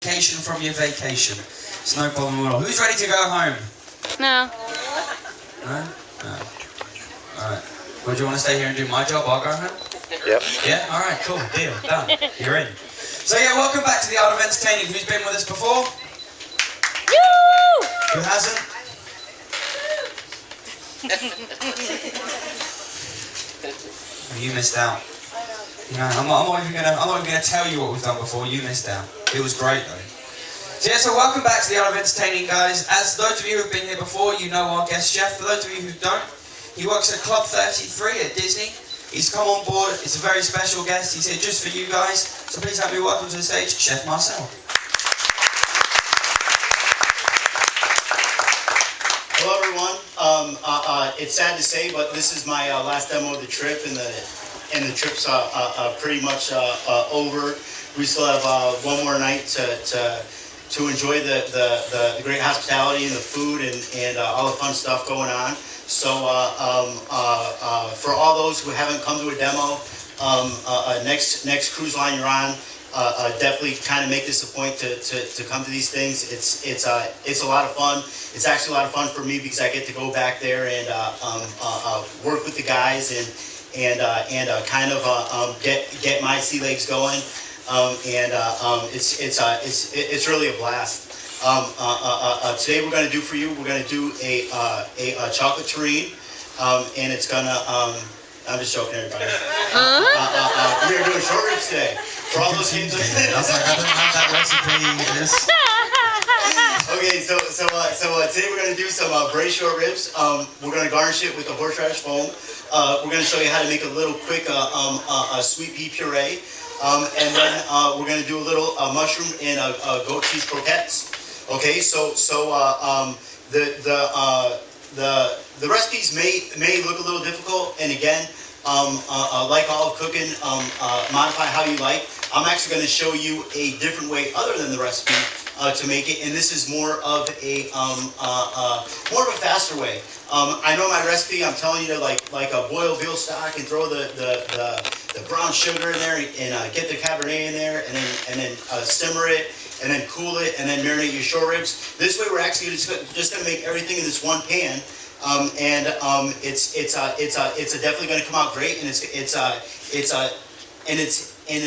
vacation from your vacation. It's no problem at all. Who's ready to go home? No. No? No. Alright. Well, do you want to stay here and do my job? I'll go home? Yep. Yeah? Alright, cool. Deal. Done. You're in. So yeah, welcome back to the Art of Entertaining. Who's been with us before? Woo! Who hasn't? You missed out. You know, I'm not even gonna tell you what we've done before. You missed out. It was great though. So yeah, so welcome back to the Art of Entertaining, guys. As those of you who've been here before, you know our guest chef. For those of you who don't, he works at Club 33 at Disney. He's come on board. It's a very special guest. He's here just for you guys. So please help me welcome to the stage, Chef Marcel. Hello everyone. It's sad to say, but this is my last demo of the trip, and the trip's pretty much over. We still have one more night to enjoy the great hospitality and the food and all the fun stuff going on. So for all those who haven't come to a demo, next cruise line you're on, definitely kind of make this a point to come to these things. It's a lot of fun. It's actually a lot of fun for me because I get to go back there and work with the guys and kind of get my sea legs going. It's really a blast. Today we're going to do for you. We're going to do a chocolate terrine, and it's gonna. I'm just joking, everybody. We're doing short ribs today. For all those kids. I was like, I don't have that recipe. Okay, so today we're going to do some braised short ribs. We're going to garnish it with the horseradish foam. We're going to show you how to make a little quick sweet pea puree. And then we're going to do a little mushroom and goat cheese croquettes. Okay, so the recipes may look a little difficult, and again, like all of cooking, modify how you like. I'm actually going to show you a different way other than the recipe to make it, and this is more of a faster way. I know my recipe. I'm telling you to like boil veal stock and throw the brown sugar in there and get the Cabernet in there, and then simmer it, and then cool it, and then marinate your short ribs. This way, we're actually just going to make everything in this one pan, it's definitely going to come out great, and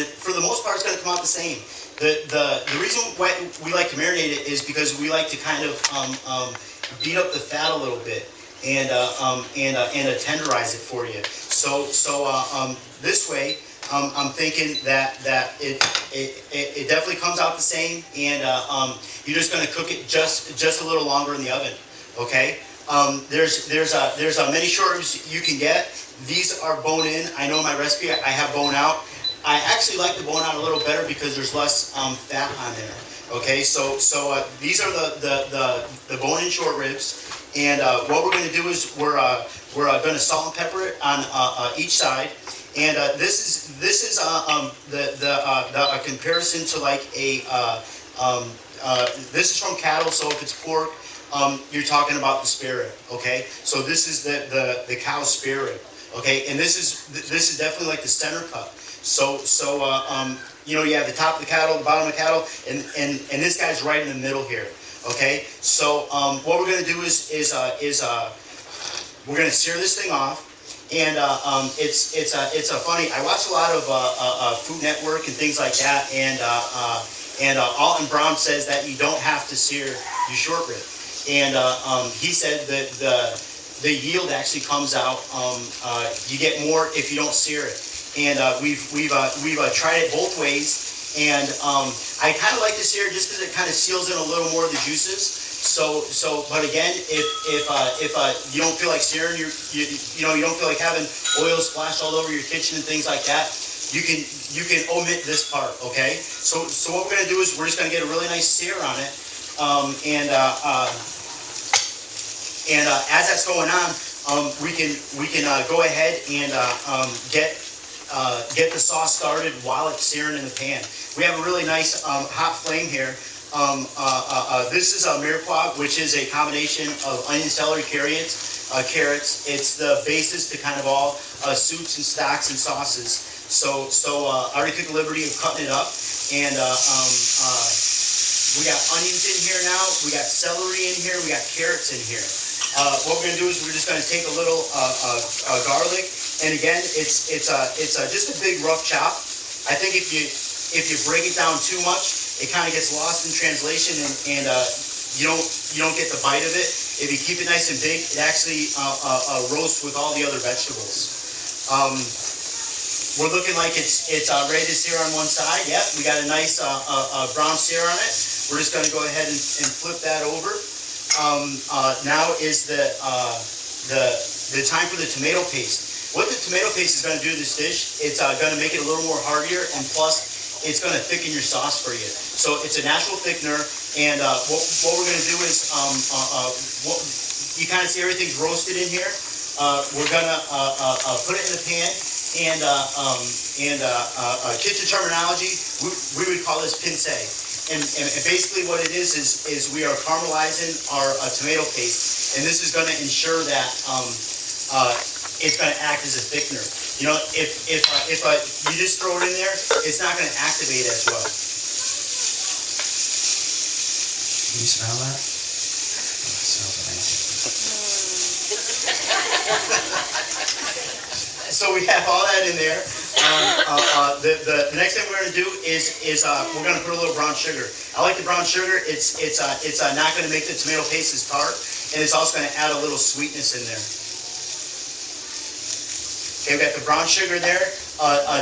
for the most part, it's going to come out the same. The reason why we like to marinate it is because we like to kind of beat up the fat a little bit and tenderize it for you. So this way, I'm thinking that it definitely comes out the same, and you're just going to cook it just a little longer in the oven. Okay. There's many short ribs you can get. These are bone in. I know my recipe. I have bone out. I actually like the bone out a little better because there's less fat on there. Okay, so these are the bone in short ribs, and what we're going to do is we're going to salt and pepper it on each side, and this is a comparison to like a this is from cattle. So if it's pork, you're talking about the spare rib. Okay, so this is the cow spare rib. Okay, and this is definitely like the center cut. So you know, you have the top of the cattle, the bottom of the cattle, and this guy's right in the middle here. Okay, so what we're going to do is we're going to sear this thing off, and it's a funny. I watch a lot of Food Network and things like that, and Alton Brown says that you don't have to sear your short rib, and he said that the yield actually comes out. You get more if you don't sear it. And we've tried it both ways, and I kind of like to sear just because it kind of seals in a little more of the juices. But again, if you don't feel like searing, you don't feel like having oil splashed all over your kitchen and things like that, you can omit this part. Okay. So what we're gonna do is we're just gonna get a really nice sear on it, and as that's going on, we can go ahead and get the sauce started while it's searing in the pan. We have a really nice hot flame here. This is a mirepoix, which is a combination of onion, celery, carrots. It's the basis to kind of all soups and stocks and sauces. So I already took the liberty of cutting it up, and We got onions in here now. We got celery in here. We got carrots in here. What we're gonna do is we're just gonna take a little garlic, and again, it's just a big rough chop. I think if you break it down too much, it kind of gets lost in translation, and you don't get the bite of it. If you keep it nice and big, it actually roasts with all the other vegetables. We're looking like it's ready to sear on one side. Yep, we got a nice brown sear on it. We're just gonna go ahead and flip that over. Now is the time for the tomato paste. What the tomato paste is going to do to this dish, it's going to make it a little more heartier, and plus it's going to thicken your sauce for you. So it's a natural thickener, and what we're going to do is, you kind of see everything's roasted in here. We're going to put it in the pan, and kitchen terminology, we would call this pince. And basically what it is we are caramelizing our tomato paste, and this is going to ensure that it's going to act as a thickener. You know, if you just throw it in there, it's not going to activate as well. Can you smell that? Oh, it smells amazing. So we have all that in there. The next thing we're going to do is we're going to put a little brown sugar. I like the brown sugar. It's not going to make the tomato paste as tart, and it's also going to add a little sweetness in there. Okay, we got the brown sugar there.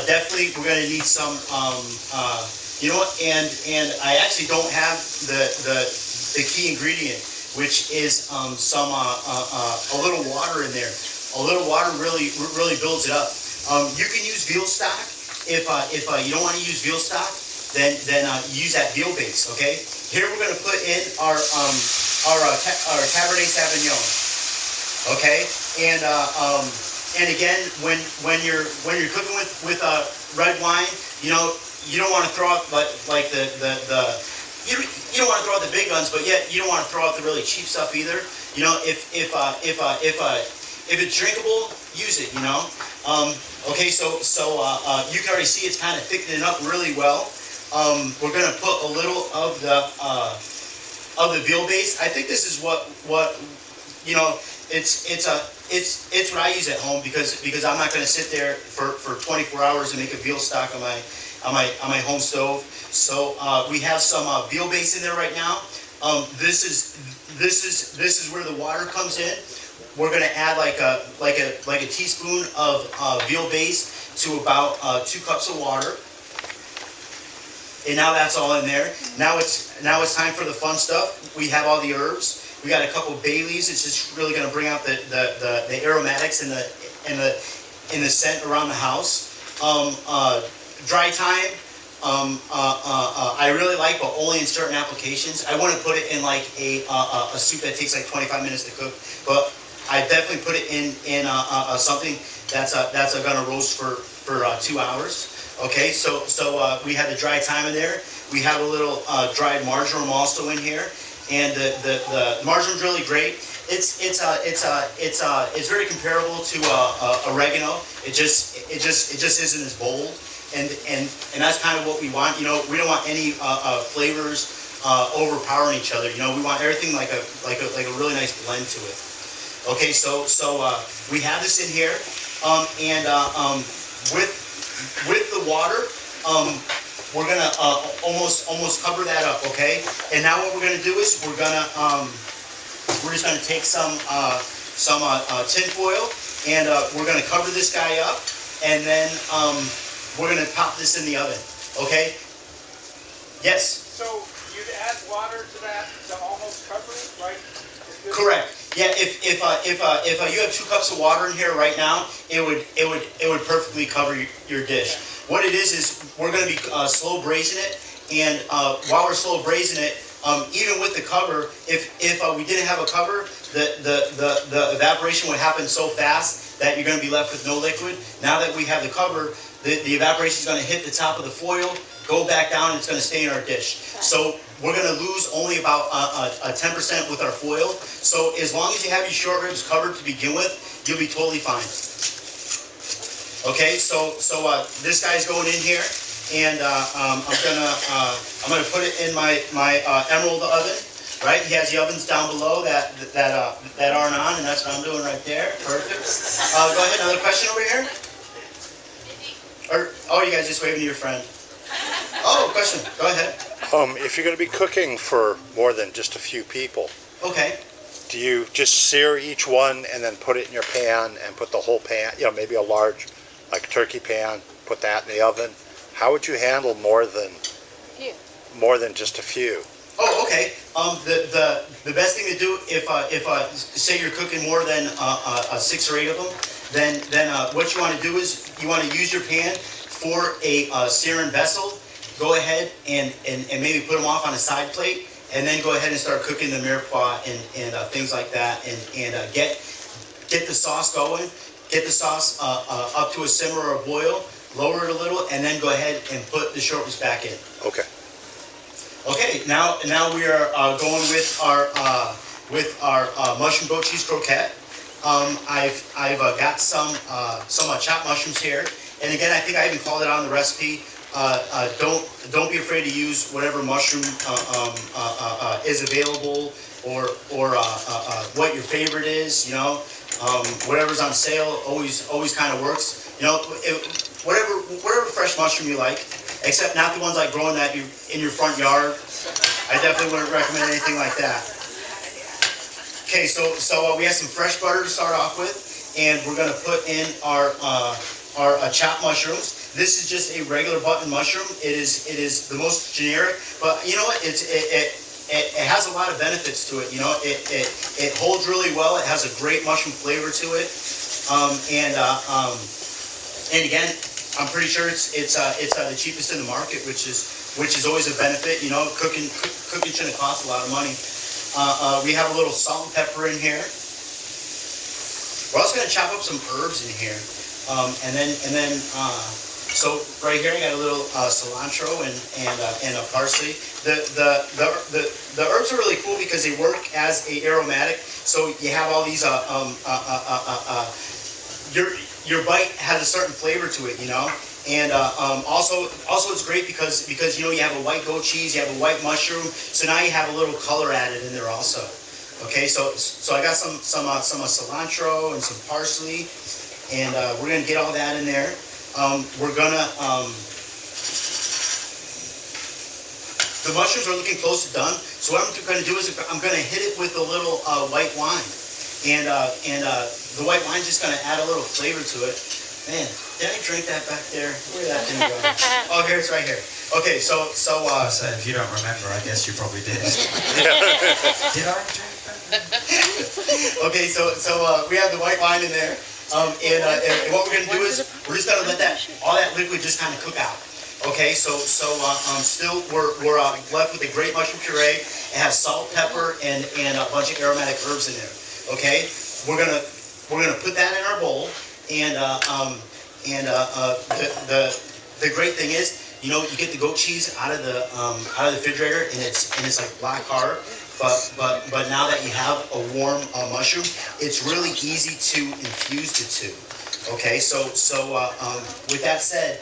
Definitely, we're going to need some. You know what? And I actually don't have the key ingredient, which is a little water in there. A little water really builds it up. You can use veal stock. If you don't want to use veal stock, then use that veal base. Okay. Here we're going to put in our Cabernet Sauvignon. Okay. And again, when you're cooking with red wine, you know, you don't want to throw out like you don't want to throw out the big guns, but yet you don't want to throw out the really cheap stuff either. You know, if it's drinkable, use it, you know. Okay, so you can already see it's kind of thickening up really well. We're going to put a little of the veal base. I think this is what you know. It's what I use at home because I'm not going to sit there for 24 hours and make a veal stock on my home stove. So we have some veal base in there right now. This is where the water comes in. We're going to add like a teaspoon of veal base to about 2 cups of water, and now that's all in there. Now it's time for the fun stuff. We have all the herbs. We got a couple bay leaves. It's just really going to bring out the aromatics and the scent around the house. Dry thyme. I really like, but only in certain applications. I wouldn't put it in like a soup that takes like 25 minutes to cook, but I definitely put it in something that's gonna roast for 2 hours. Okay, so we have the dry thyme in there. We have a little dried marjoram also in here, and the marjoram's really great. It's very comparable to oregano. It just isn't as bold, and that's kind of what we want. You know, we don't want any flavors overpowering each other. You know, we want everything like a really nice blend to it. Okay, so we have this in here, and with the water, we're gonna almost cover that up. Okay, and now what we're gonna do is we're just gonna take some tin foil, and we're gonna cover this guy up, and then we're gonna pop this in the oven. Okay. Yes. So you'd add water to that to almost cover it, right? Correct. Yeah, if you have 2 cups of water in here right now, it would perfectly cover your dish. What it is we're going to be slow braising it, and while we're slow braising it, even with the cover, if we didn't have a cover, the evaporation would happen so fast that you're going to be left with no liquid. Now that we have the cover, the evaporation is going to hit the top of the foil, go back down, and it's going to stay in our dish. So we're going to lose only about 10% with our foil. So as long as you have your short ribs covered to begin with, you'll be totally fine. Okay, so this guy's going in here, and I'm gonna put it in my emerald oven. Right, he has the ovens down below that aren't on, and that's what I'm doing right there. Perfect. Go ahead. Another question over here. Oh, you guys just waving to your friend. Oh, question. Go ahead. If you're going to be cooking for more than just a few people, Okay. do you just sear each one and then put it in your pan and put the whole pan, maybe a large, like turkey pan, put that in the oven? How would you handle more than just a few? Oh, okay. The best thing to do if say you're cooking more than 6 or 8 of them, then what you want to do is you want to use your pan for a searing vessel. Go ahead and maybe put them off on a side plate, and then go ahead and start cooking the mirepoix and things like that, and get the sauce going. Get the sauce up to a simmer or a boil. Lower it a little, and then go ahead and put the short ribs back in. Okay. Okay, now we are going with our mushroom goat cheese croquette. I've got some chopped mushrooms here, and again, I think I even called it out in the recipe. Don't be afraid to use whatever mushroom is available, or what your favorite is. Whatever's on sale always kind of works. Whatever fresh mushroom you like. Except not the ones like growing that in your front yard. I definitely wouldn't recommend anything like that. Okay, so we have some fresh butter to start off with, and we're going to put in our chopped mushrooms. This is just a regular button mushroom. It is the most generic, but you know what? It has a lot of benefits to it. It holds really well. It has a great mushroom flavor to it, and again, I'm pretty sure it's the cheapest in the market, which is always a benefit. Cooking shouldn't cost a lot of money. We have a little salt and pepper in here. We're also going to chop up some herbs in here, and then so right here I got a little cilantro and a parsley. The herbs are really cool because they work as a aromatic. So you have all these your bite has a certain flavor to it, and also it's great because you have a white goat cheese, you have a white mushroom, so now you have a little color added in there also. Okay, so I got some cilantro and some parsley, and we're gonna get all that in there. We're gonna the mushrooms are looking close to done, so what I'm gonna do is I'm gonna hit it with a little white wine. And the white wine's just going to add a little flavor to it. Man, did I drink that back there? Where did that thing go? Oh, here, it's right here. Okay, so if you don't remember, I guess you probably did. Did I drink that? Okay, so we have the white wine in there. And what we're going to do is we're just going to let all that liquid just kind of cook out. Okay, so still we're left with a great mushroom puree. It has salt, pepper, and a bunch of aromatic herbs in there. Okay, we're gonna put that in our bowl, and the great thing is, you get the goat cheese out of the refrigerator, and it's like black hard. But now that you have a warm mushroom, it's really easy to infuse the two. Okay, so with that said,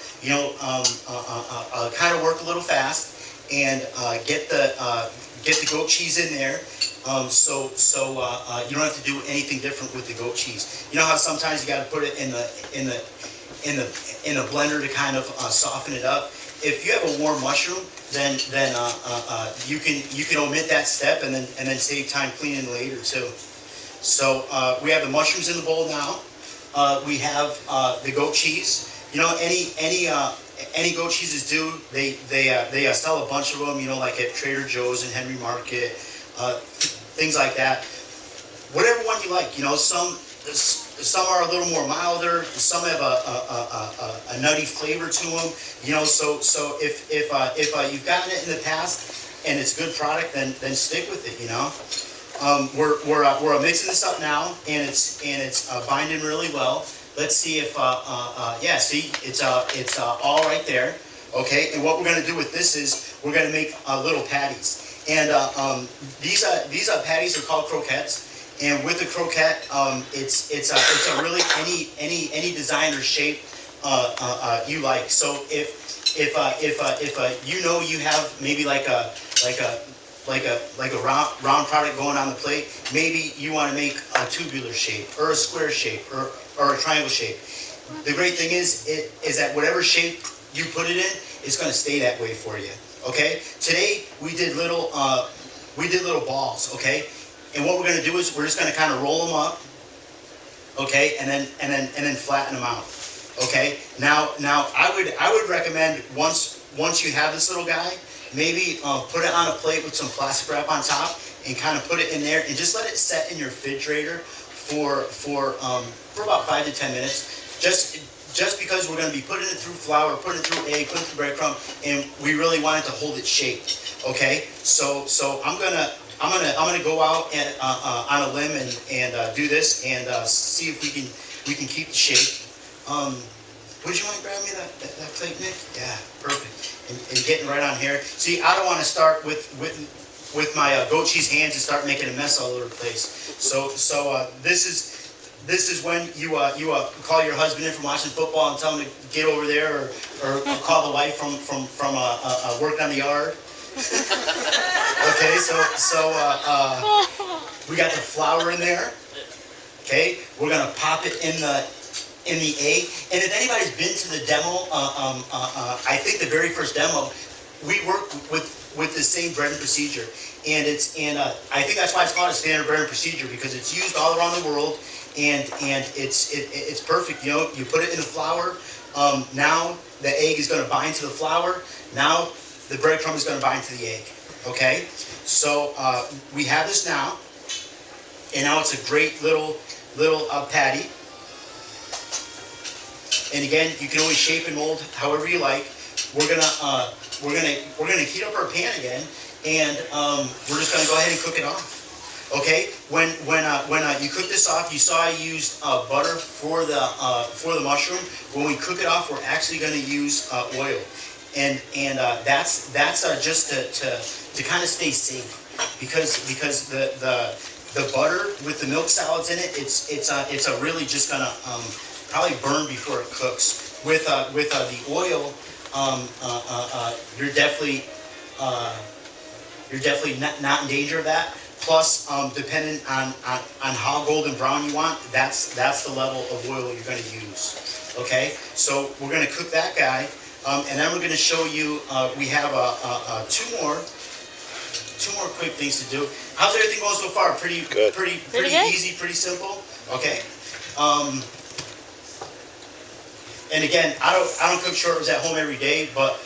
kind of work a little fast and get the goat cheese in there. So you don't have to do anything different with the goat cheese. You know how sometimes you got to put it in the blender to kind of soften it up. If you have a warm mushroom, then you can omit that step and then save time cleaning later too. So we have the mushrooms in the bowl now. We have the goat cheese. Any goat cheeses do. They sell a bunch of them. Like at Trader Joe's and Henry Market. Things like that. Whatever one you like. Some are a little more milder. Some have a nutty flavor to them. So if you've gotten it in the past and it's a good product, then stick with it. We're mixing this up now, and it's binding really well. Let's see if see it's all right there. Okay, and what we're going to do with this is we're going to make little patties. And these patties are called croquettes. And with the croquette, it's a really any design or shape you like. So if you know you have maybe like a round product going on the plate, maybe you want to make a tubular shape or a square shape or a triangle shape. The great thing is that whatever shape you put it in, it's going to stay that way for you. Okay. Today we did little balls. Okay. And what we're going to do is we're just going to kind of roll them up. Okay. And then flatten them out. Okay. Now I would recommend once you have this little guy, maybe put it on a plate with some plastic wrap on top and kind of put it in there and just let it set in your refrigerator for about 5 to 10 minutes. Just because we're going to be putting it through flour, putting it through egg, putting it through breadcrumb, and we really want it to hold its shape. Okay, so I'm gonna go out and, on a limb and do this and see if we can keep the shape. Would you mind grabbing me that plate, Nick? Yeah, perfect. And getting right on here. See, I don't want to start with my goat cheese hands and start making a mess all over the place. So this is when you call your husband in from watching football and tell him to get over there, or call the wife from working on the yard. Okay, so we got the flour in there. Okay, we're gonna pop it in the egg. And if anybody's been to the demo, I think the very first demo, we worked with the same breading procedure, and I think that's why it's called a standard breading procedure, because it's used all around the world. And it's perfect. You know, you put it in the flour. Now the egg is going to bind to the flour. Now the breadcrumb is going to bind to the egg. Okay, so we have this now, and now it's a great little patty. And again, you can always shape and mold however you like. We're gonna heat up our pan again, and we're just gonna go ahead and cook it off. Okay, when you cook this off, you saw I used butter for the mushroom. When we cook it off, we're actually going to use oil, and that's just to kind of stay safe, because the butter with the milk solids in it, it's really just gonna probably burn before it cooks. With the oil, you're definitely not in danger of that. Plus, depending on how golden brown you want, that's the level of oil you're going to use. Okay, so we're going to cook that guy, and then we're going to show you. We have two more quick things to do. How's everything going so far? Pretty good. Pretty easy, pretty simple. Okay. And again, I don't cook short ribs at home every day, but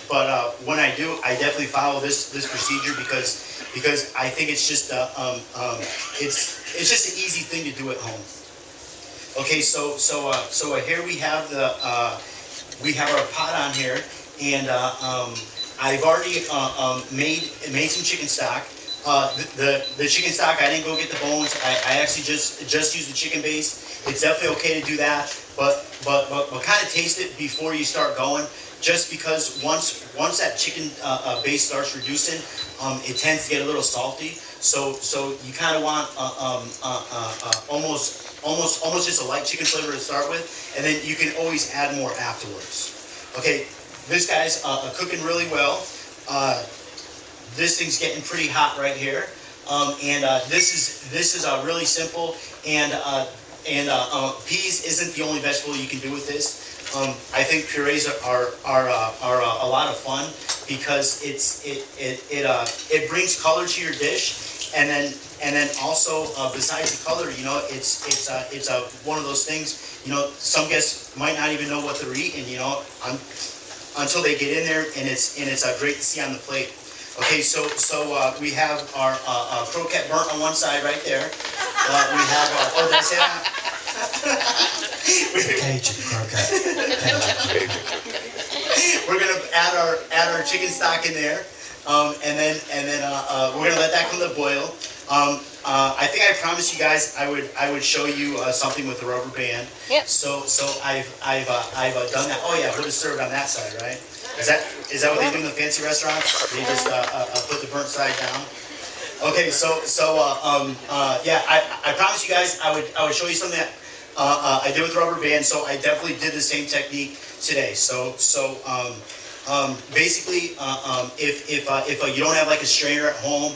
when I do, I definitely follow this procedure because I think it's just it's just an easy thing to do at home. Okay, so here we have our pot on here, and I've already made some chicken stock. The chicken stock, I didn't go get the bones. I actually just used the chicken base. It's definitely okay to do that, but kind of taste it before you start going, just because once that chicken base starts reducing, it tends to get a little salty. So you kind of want almost just a light chicken flavor to start with, and then you can always add more afterwards. Okay, this guy's cooking really well. This thing's getting pretty hot right here, and this is really simple. And peas isn't the only vegetable you can do with this. I think purees are a lot of fun because it brings color to your dish, and then also besides the color, you know, it's one of those things. You know, some guests might not even know what they're eating. You know, until they get in there, and it's great to see on the plate. Okay, so we have our croquette burnt on one side right there. We have did I say that? Cajun croquette. We're gonna add our chicken stock in there, and then we're gonna let that come to boil. I think I promised you guys I would show you something with the rubber band. Yep. So I've done that. Oh yeah, put it served on that side, right? Is that what they do in the fancy restaurants? They just put the burnt side down. Okay, yeah, I promised you guys I would show you something that I did with the rubber band. So I definitely did the same technique today. So Basically, if you don't have like a strainer at home,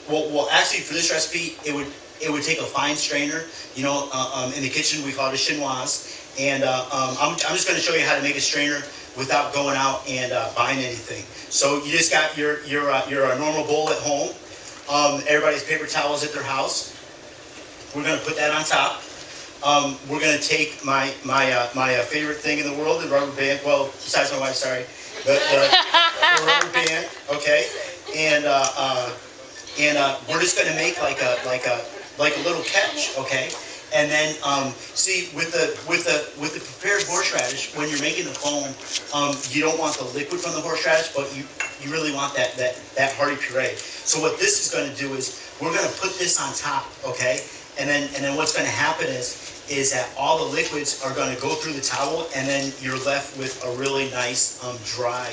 well, actually for this recipe, it would take a fine strainer. You know, in the kitchen we call it a chinoise, and I'm just going to show you how to make a strainer without going out and buying anything. So you just got your normal bowl at home. Everybody's paper towels at their house. We're going to put that on top. We're going to take my favorite thing in the world, the rubber band. Well, besides my wife, sorry, the rubber band. Okay, and we're just going to make like a little catch. Okay, and then see with the prepared horseradish, when you're making the foam, you don't want the liquid from the horseradish, but you really want that hearty puree. So what this is going to do is we're going to put this on top. Okay. And then what's going to happen is that all the liquids are going to go through the towel, and then you're left with a really nice dry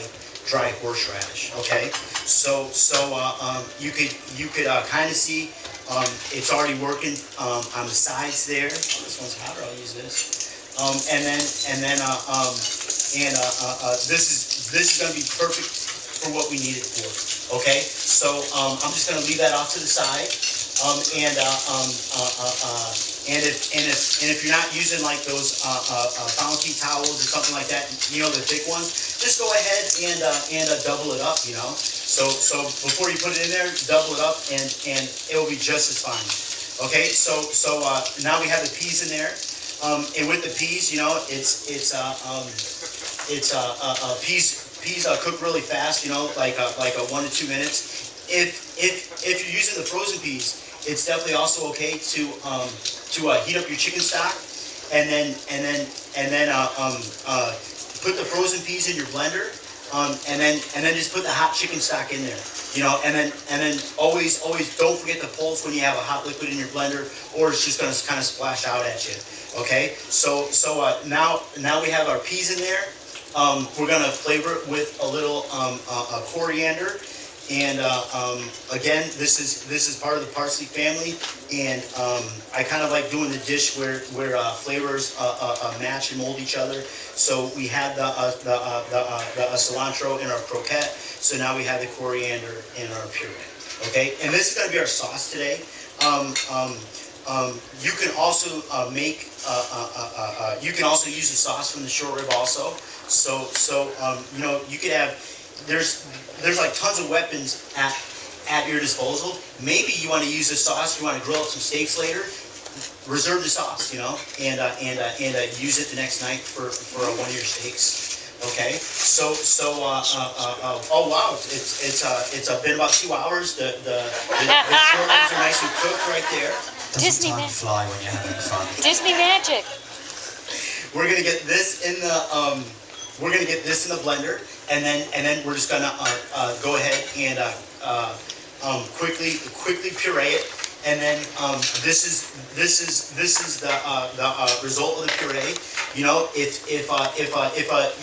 horseradish. Okay, so you could kind of see it's already working on the sides there. Oh, this one's hotter. I'll use this. This is going to be perfect for what we need it for. Okay, so I'm just going to leave that off to the side. If you're not using like those bounty towels or something like that, you know, the thick ones, just go ahead and double it up. You know, so before you put it in there, double it up, and it will be just as fine. Okay, so now we have the peas in there, and with the peas, you know, peas cook really fast. You know, like 1 to 2 minutes. If you're using the frozen peas, it's definitely also okay to heat up your chicken stock, and then put the frozen peas in your blender, and then just put the hot chicken stock in there. You know, and then always don't forget the pulse when you have a hot liquid in your blender, or it's just going to kind of splash out at you. Okay, so now we have our peas in there. We're going to flavor it with a little coriander. And again, this is part of the parsley family, and I kind of like doing the dish where flavors match and mold each other. So we had the cilantro in our croquette, so now we have the coriander in our puree. Okay, and this is going to be our sauce today. You can also you can also use the sauce from the short rib also. So you know, you could have. There's like tons of weapons at your disposal. Maybe you want to use the sauce. You want to grill up some steaks later. Reserve the sauce, you know, and use it the next night for one of your steaks. Okay. So oh wow, it's been about 2 hours. The short ribs are nice and cooked right there. Disney Doesn't time fly when you're having fun. Disney magic. We're gonna get this in the blender. And then we're just gonna go ahead and quickly puree it. And then this is the result of the puree. You know, if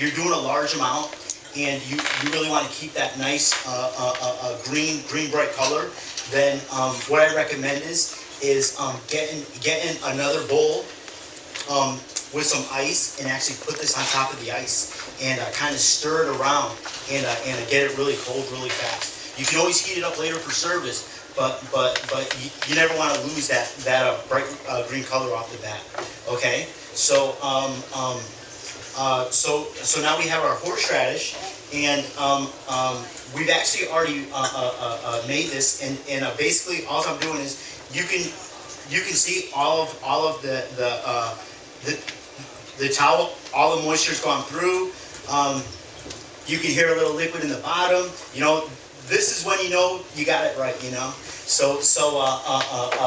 you're doing a large amount and you really want to keep that nice green bright color, then what I recommend is getting another bowl with some ice, and actually put this on top of the ice, and kind of stir it around, and get it really cold really fast. You can always heat it up later for service, but you never want to lose that bright green color off the bat. Okay, so so now we have our horseradish, and we've actually already made this, and basically all I'm doing is you can see all of the towel, all the moisture's gone through. You can hear a little liquid in the bottom. You know, this is when you know you got it right. You know, so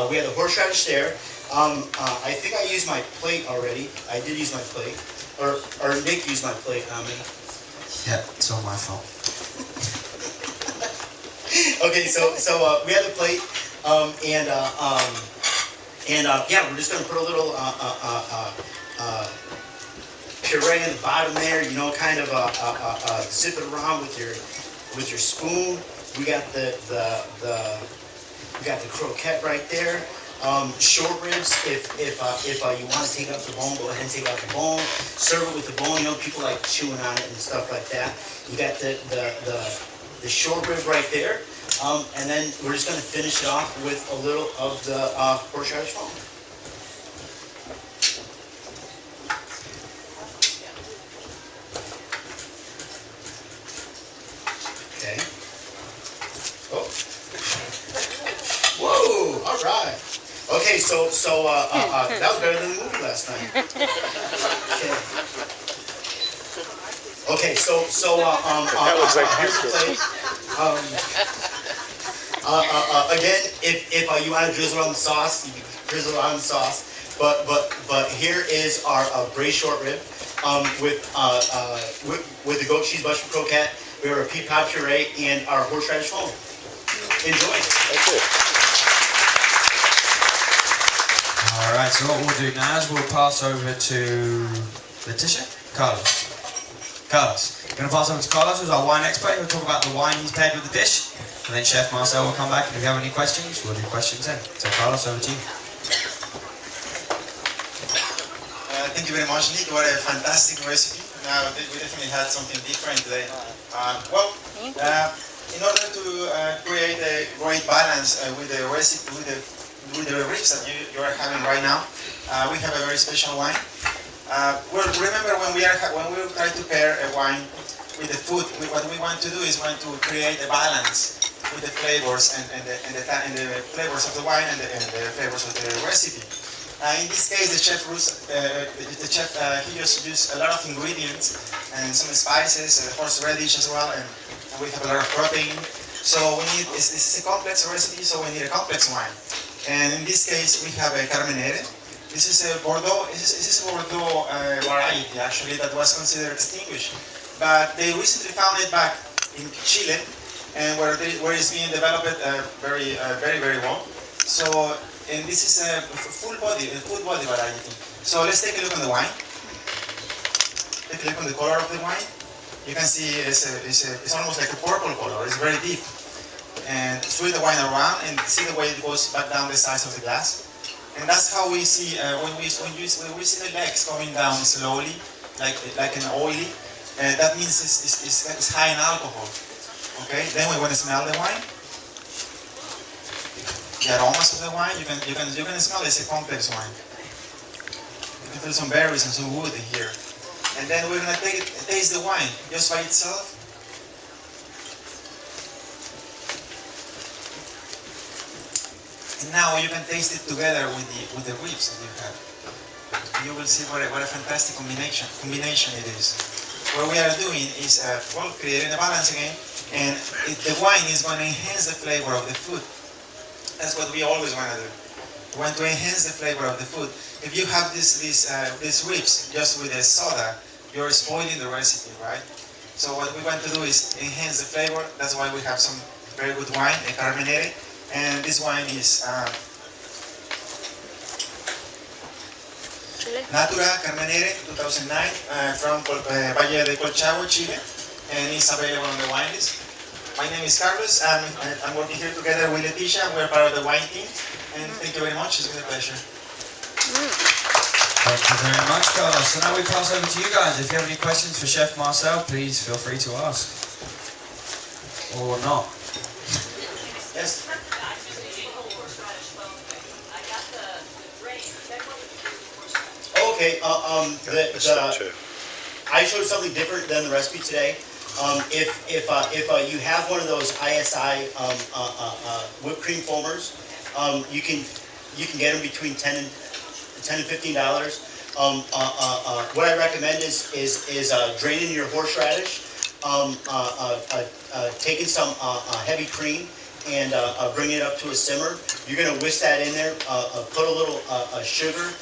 we have the horseradish there. I think I used my plate already. I did use my plate, or Nick used my plate. Yeah, it's all my fault. Okay, so we have the plate, yeah, we're just gonna put a little puree in the bottom there. You know, kind of zip it around with your spoon. We got the croquette right there. Short ribs, if you want to take out the bone, go ahead and take out the bone. Serve it with the bone. You know, people like chewing on it and stuff like that. You got the short rib right there. And then we're just going to finish it off with a little of the horseradish foam. Okay. Oh. Whoa! All right. Okay, so that was better than the movie last night. Okay, so That looks like here's the plate. Again, if you want to drizzle on the sauce, you can drizzle on the sauce. But here is our braised short rib with the goat cheese mushroom croquette. We have our pea pod puree and our horseradish foam. Enjoy. Thank you. All right, so what we'll do now is we'll pass over to Letitia. Carlos. We're going to pass over to Carlos, who's our wine expert. He'll talk about the wine he's paired with the dish. And then Chef Marcel will come back, and if you have any questions, we'll do questions then. So Carlos, over to you. Thank you very much, Nick. What a fantastic recipe. We definitely had something different today. In order to create a great balance with the recipe, with the ribs that you are having right now, we have a very special wine. Remember when we try to pair a wine with the food, what we want to do is want to create a balance with the flavors and the flavors of the wine and the flavors of the recipe. In this case, the chef he just used a lot of ingredients and some spices, horseradish as well, and we have a lot of protein. So we need this is a complex recipe, so we need a complex wine. And in this case, we have a Carmenere. This is a Bordeaux. This is a Bordeaux variety actually that was considered extinguished, but they recently found it back in Chile, and where it's being developed very well. So. And this is a full body variety. So let's take a look on the wine. Take a look on the color of the wine. You can see it's almost like a purple color. It's very deep. And swirl the wine around and see the way it goes back down the sides of the glass. And that's how we see when we see the legs coming down slowly, like an oily. That means it's high in alcohol. Okay. Then we want to smell the wine. The aromas of the wine, you can smell it's a complex wine. You can feel some berries and some wood here. And then we're gonna taste the wine just by itself. And now you can taste it together with the ribs that you have. You will see what a fantastic combination it is. What we are doing is creating a balance again, and the wine is going to enhance the flavor of the food. That's what we always want to do. We want to enhance the flavor of the food. If you have these ribs just with a soda, you're spoiling the recipe, right? So what we want to do is enhance the flavor. That's why we have some very good wine, a Carmenere. And this wine is Natura Carmenere 2009 from Valle de Colchagua, Chile. And it's available on the wine list. My name is Carlos. I'm working here together with Letitia. We're part of the wine team. And thank you very much. It's been a pleasure. Thank you very much, Carlos. So now we pass over to you guys. If you have any questions for Chef Marcel, please feel free to ask. Or not. Yes. Okay. I showed something different than the recipe today. If you have one of those ISI whipped cream foamers, you can get them between $10 and $15. What I recommend is draining your horseradish, taking some heavy cream and bringing it up to a simmer. You're gonna whisk that in there. Put a little sugar,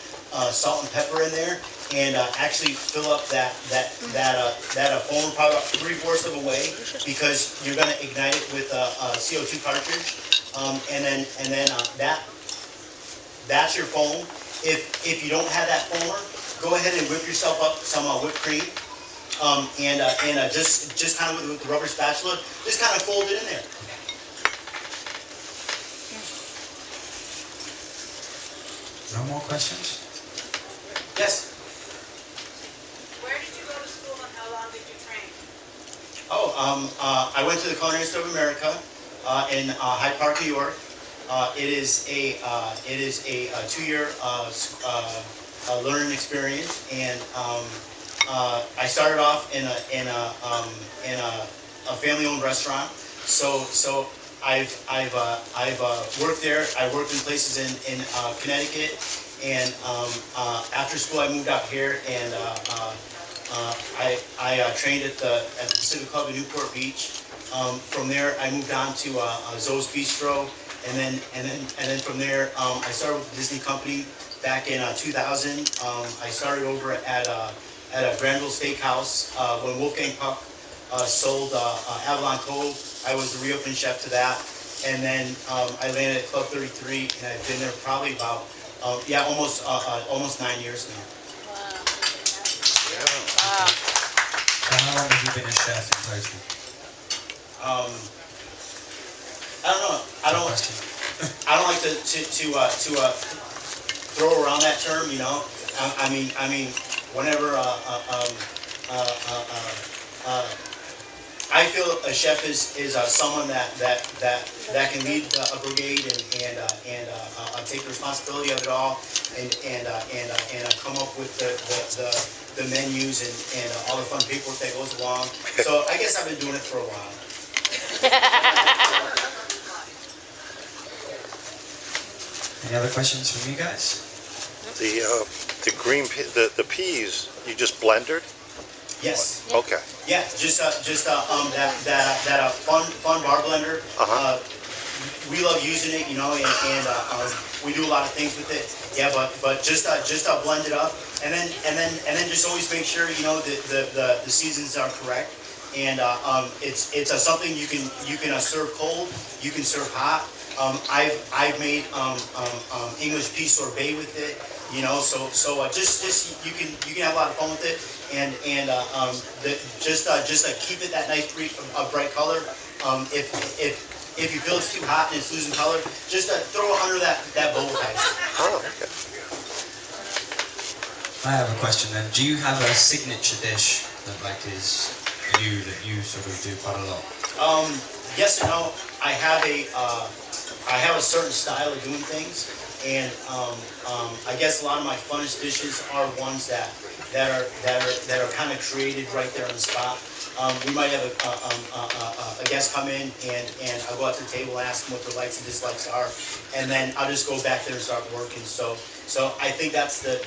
salt and pepper in there. And actually fill up that foam probably about 3/4 of a way, because you're going to ignite it with a CO2 cartridge, and then that's your foam. If you don't have that foamer, go ahead and whip yourself up some whipped cream, and just kind of with the rubber spatula, just kind of fold it in there. No more questions? Yes. Where did you go to school and how long did you train? Oh, I went to the Culinary Institute of America in Hyde Park, New York. It is a 2-year learning experience, and I started off in a family-owned restaurant. So I've worked there. I worked in places in Connecticut, and after school I moved out here, and I trained at the Pacific Club in Newport Beach. From there I moved on to Zoe's Bistro, and then from there I started with the Disney Company back in 2000. I started over at a Granville Steakhouse when Wolfgang Puck sold Avalon Cove. I was the reopening chef to that, and then I landed at Club 33, and I've been there probably about almost 9 years now. Wow. So how long have you been a chef in total? I don't know. I don't like to throw around that term. You know, I mean, whenever I feel a chef is someone that can lead a brigade and take the responsibility of it all, and come up with the menus and all the fun paperwork that goes along. So I guess I've been doing it for a while. Any other questions from you guys? The green the peas you just blendered? Yes. Okay. Yeah, just that fun bar blender. We love using it, you know, and we do a lot of things with it. Yeah, but just blend it up, and then just always make sure, you know, the seasons are correct. And it's something you can serve cold, you can serve hot. I've made English pea sorbet with it, you know. So just you can have a lot of fun with it, and just keep it that nice bright color. If you feel it's too hot and it's losing color, just throw it under that bowl tie. Oh, okay. I have a question then. Do you have a signature dish that is that you sort of do quite a lot? Yes and no. I have a certain style of doing things, and I guess a lot of my funnest dishes are ones that are kind of created right there on the spot. We might have a guest come in, and I'll go out to the table and ask them what their likes and dislikes are, and then I'll just go back there and start working. So I think that's the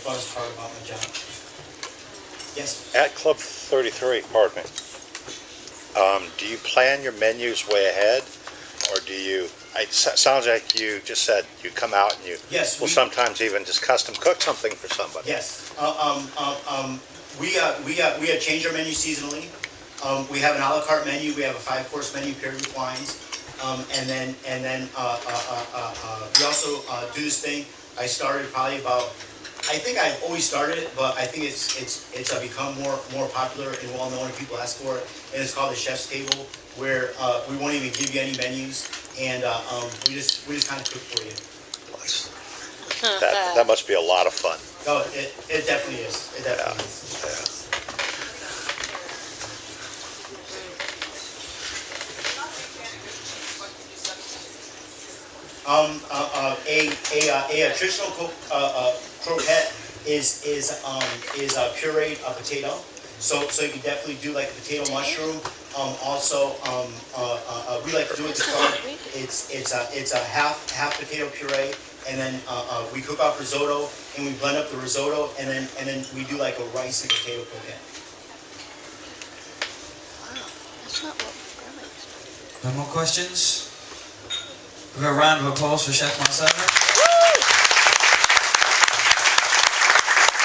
funnest part about my job. Yes. At Club 33, pardon me. Do you plan your menus way ahead, or do you? It sounds like you just said you come out and you will sometimes even just custom cook something for somebody. Yes. We change our menu seasonally. We have an a la carte menu. We have a 5-course menu paired with wines, and then we also do this thing. I started probably about. I think I've always started it, but I think it's become more popular and well known, and people ask for it. And it's called the Chef's Table, where we won't even give you any menus, and we just kind of cook for you. That must be a lot of fun. Oh, it definitely is. It definitely is. A traditional croquette is pureed potato. So you can definitely do like a potato mushroom. Also, we like to do it the club. It's a half potato puree, and then we cook off risotto, and we blend up the risotto, and then we do like a rice and potato croquette. Wow, that's not what really expected. No more questions? We've got a round of applause for Chef Marcel.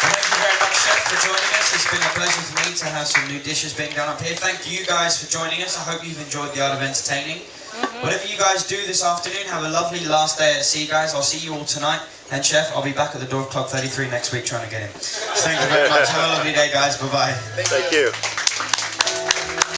Thank you very much, Chef, for joining us. It's been a pleasure for me to have some new dishes being done up here. Thank you guys for joining us. I hope you've enjoyed the art of entertaining. Whatever you guys do this afternoon, have a lovely last day at sea, guys. I'll see you all tonight. And Chef, I'll be back at the door of Club 33 next week trying to get in. Thank you very much. Have a lovely day, guys. Bye-bye. Thank you.